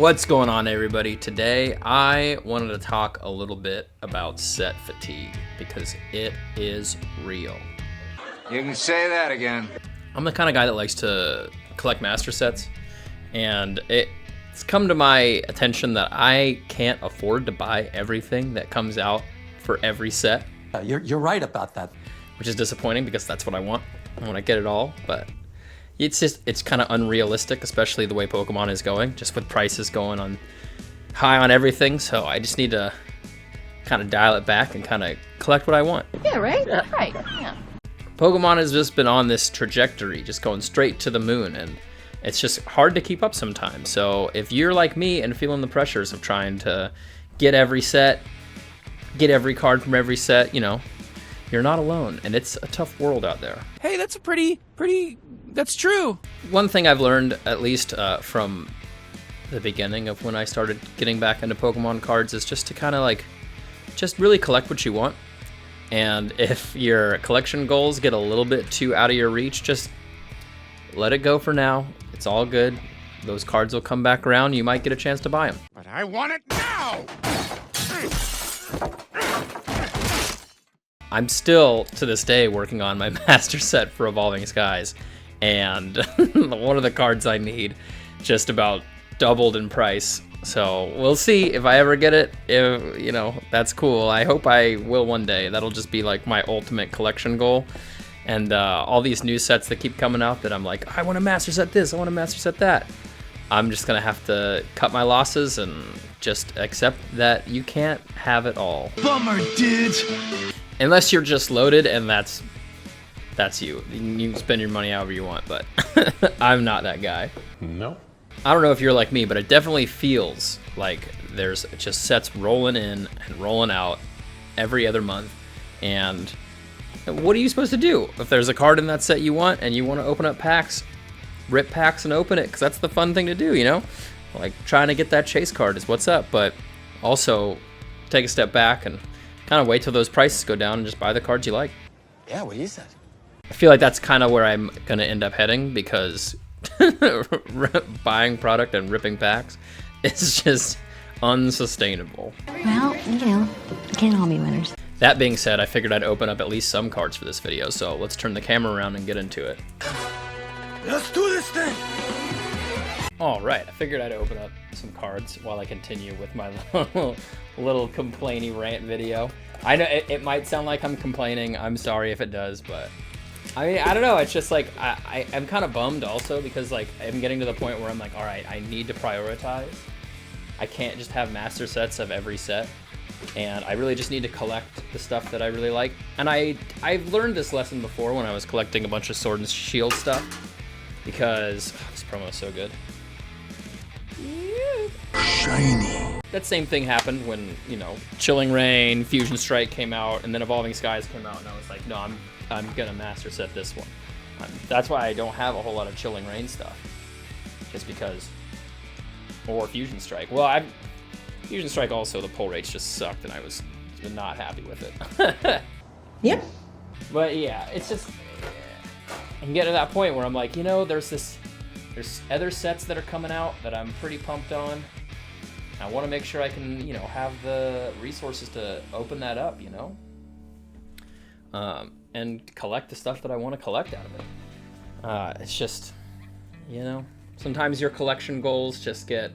What's going on, everybody? Today I wanted to talk a little bit about set fatigue because it is real. You can say that again. I'm the kind of guy that likes to collect master sets, and it's come to my attention that I can't afford to buy everything that comes out for every set. You're right about that. Which is disappointing because that's what I want. I want to get it all, but it's kind of unrealistic, especially the way Pokemon is going, just with prices going on high on everything. So I just need to kind of dial it back and kind of collect what I want. Yeah, right? Yeah. Right, yeah. Pokemon has just been on this trajectory, just going straight to the moon, and it's just hard to keep up sometimes. So if you're like me and feeling the pressures of trying to get every set, get every card from every set, you know, you're not alone, and it's a tough world out there. Hey, that's a pretty, that's true. One thing I've learned, at least from the beginning of when I started getting back into Pokemon cards, is just to kind of just really collect what you want. And if your collection goals get a little bit too out of your reach, just let it go for now. It's all good. Those cards will come back around. You might get a chance to buy them. But I want it now! I'm still, to this day, working on my master set for Evolving Skies, and one of the cards I need just about doubled in price. So we'll see if I ever get it. If, you know, that's cool. I hope I will one day. That'll just be like my ultimate collection goal. And all these new sets that keep coming out that I'm like, I want to master set this, I want to master set that. I'm just gonna have to cut my losses and just accept that you can't have it all. Bummer, dude. Unless you're just loaded, and that's you. You can spend your money however you want, but I'm not that guy. No. I don't know if you're like me, but it definitely feels like there's just sets rolling in and rolling out every other month. And what are you supposed to do? If there's a card in that set you want and you want to open up packs, rip packs and open it, because that's the fun thing to do, you know? Like trying to get that chase card is what's up, but also take a step back and kind of wait till those prices go down and just buy the cards you like. Yeah, what he said. I feel like that's kind of where I'm going to end up heading, because buying product and ripping packs is just unsustainable. Well, you know, can't all be winners. That being said, I figured I'd open up at least some cards for this video, so let's turn the camera around and get into it. Let's do this thing. Alright, I figured I'd open up some cards while I continue with my little complainy rant video. I know it might sound like I'm complaining, I'm sorry if it does, but I mean, I don't know, it's just like, I'm kind of bummed also, because like, I'm getting to the point where I'm like, alright, I need to prioritize. I can't just have master sets of every set, and I really just need to collect the stuff that I really like. And I've learned this lesson before when I was collecting a bunch of Sword and Shield stuff, because this promo is so good. Shiny. That same thing happened when, you know, Chilling Reign, Fusion Strike came out, and then Evolving Skies came out, and I was like, no, I'm gonna master set this one. That's why I don't have a whole lot of Chilling Reign stuff, just because. Or Fusion Strike. Well, Fusion Strike also, the pull rates just sucked, and I was not happy with it. Yep. But yeah, it's just, I can get to that point where I'm like, you know, there's other sets that are coming out that I'm pretty pumped on. I want to make sure I can, you know, have the resources to open that up, you know, and collect the stuff that I want to collect out of it. It's just, you know, sometimes your collection goals just get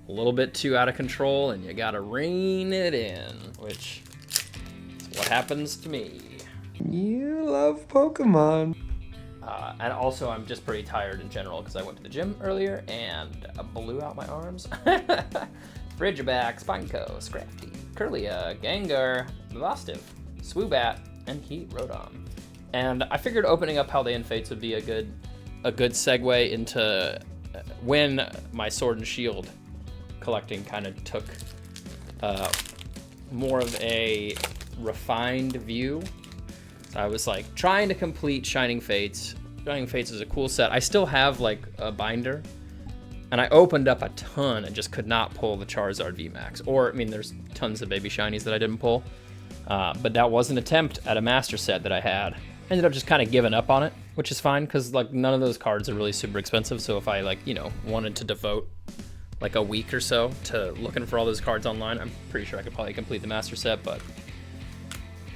a little bit too out of control, and you gotta rein it in, which is what happens to me. You love Pokemon. And also, I'm just pretty tired in general because I went to the gym earlier and blew out my arms. Ridgeback, Spineko, Scrafty, Kirlia, Gengar, Milostiv, Swoobat, and Heat Rodon. And I figured opening up Haldean Fates would be a good segue into when my Sword and Shield collecting kind of took more of a refined view. I was like trying to complete Shining Fates. Shining Fates is a cool set. I still have like a binder, and I opened up a ton and just could not pull the Charizard VMAX. Or, I mean, there's tons of baby shinies that I didn't pull, but that was an attempt at a master set that I had. Ended up just kind of giving up on it, which is fine because like none of those cards are really super expensive. So if I like, you know, wanted to devote like a week or so to looking for all those cards online. I'm pretty sure I could probably complete the master set, but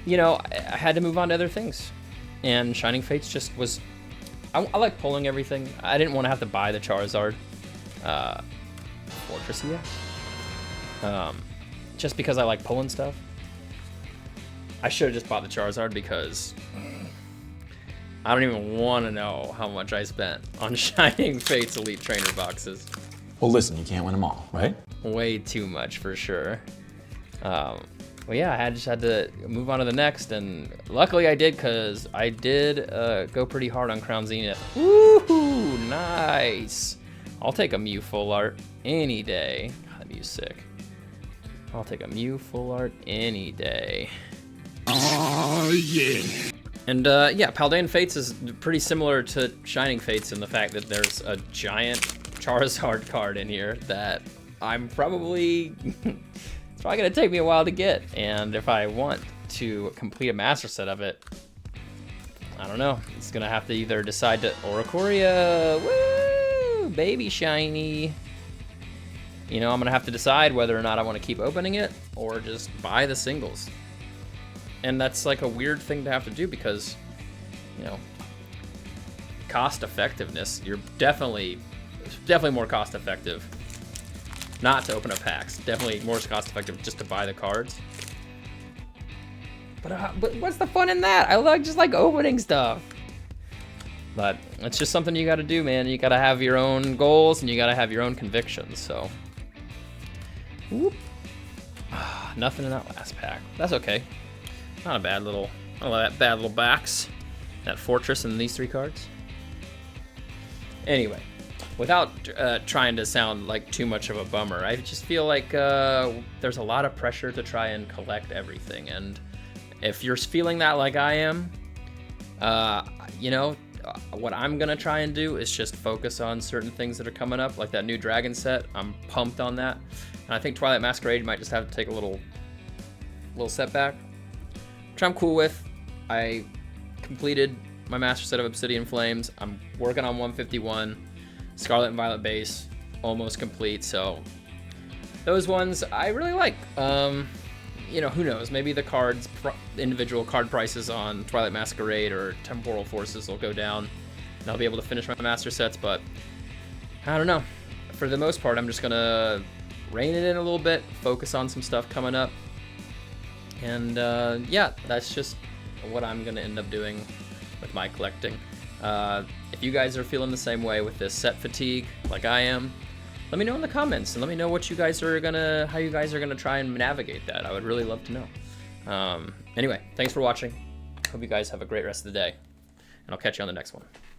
you know, I had to move on to other things. And Shining Fates just was, I like pulling everything. I didn't want to have to buy the Charizard Fortress yet. Just because I like pulling stuff. I should have just bought the Charizard because I don't even want to know how much I spent on Shining Fates Elite Trainer boxes. Well, listen, you can't win them all, right? Way too much for sure. Well, yeah, I just had to move on to the next, and luckily I did, because I did go pretty hard on Crown Zenith. Woohoo! Nice! I'll take a Mew full art any day. God, that Mew's sick. I'll take a Mew full art any day. Oh, yeah. And yeah, Paldean Fates is pretty similar to Shining Fates in the fact that there's a giant Charizard card in here that I'm probably... it's probably gonna take me a while to get. And if I want to complete a master set of it, I don't know. It's gonna have to either decide to Oricoria, woo, baby shiny. You know, I'm gonna have to decide whether or not I want to keep opening it or just buy the singles. And that's like a weird thing to have to do because, you know, cost effectiveness. You're definitely more cost effective not to open up packs. Definitely more cost effective just to buy the cards. But what's the fun in that? I just like opening stuff. But it's just something you got to do, man. You got to have your own goals and you got to have your own convictions. So, whoop. Nothing in that last pack. That's okay. Not a bad little, bad little box. That Fortress and these 3 cards. Anyway, without trying to sound like too much of a bummer, I just feel like there's a lot of pressure to try and collect everything. And if you're feeling that like I am, you know, what I'm gonna try and do is just focus on certain things that are coming up, like that new Dragon set. I'm pumped on that. And I think Twilight Masquerade might just have to take a little setback, which I'm cool with. I completed my master set of Obsidian Flames. I'm working on 151. Scarlet and Violet base, almost complete. So those ones I really like. You know, who knows? Maybe the cards, individual card prices on Twilight Masquerade or Temporal Forces will go down, and I'll be able to finish my master sets. But I don't know. For the most part, I'm just gonna rein it in a little bit, focus on some stuff coming up. And yeah, that's just what I'm gonna end up doing with my collecting. If you guys are feeling the same way with this set fatigue like I am, let me know in the comments and let me know what you guys are gonna, how you guys are gonna try and navigate that. I would really love to know. Anyway, thanks for watching. Hope you guys have a great rest of the day, and I'll catch you on the next one.